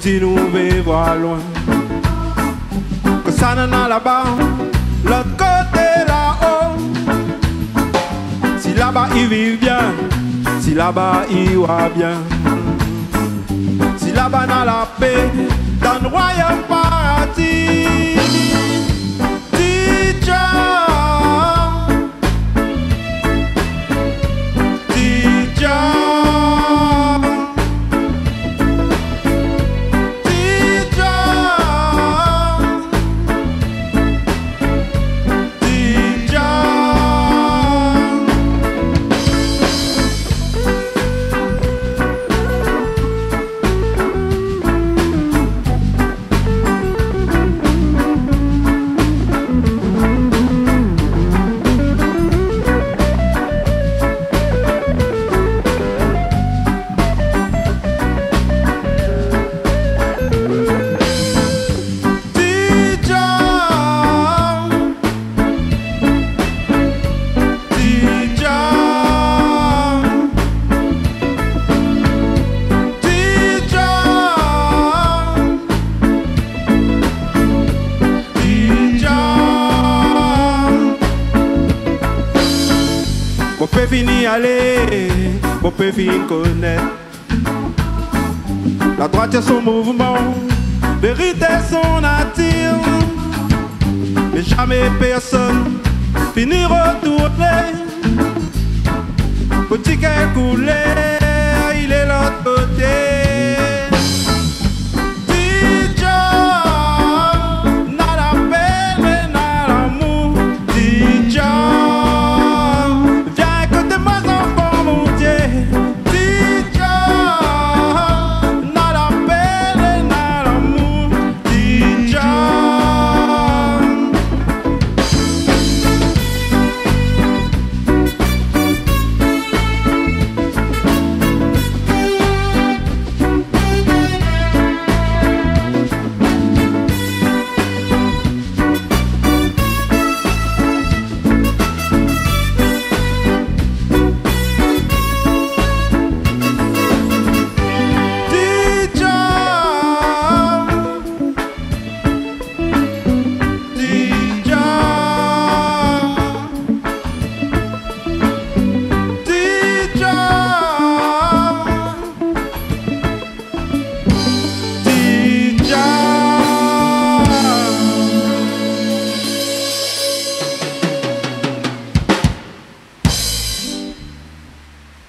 petit nous voir loin. Que ça n'en a là-bas, l'autre côté là-haut. Si là-bas il vit bien, si là-bas il va bien. Si là-bas dans la paix, dans le royaume paradis. Aller, on peut finir connaître. La droite est son mouvement, vérité son nature. Mais jamais personne finit retourner. Petit qu'elle coulait.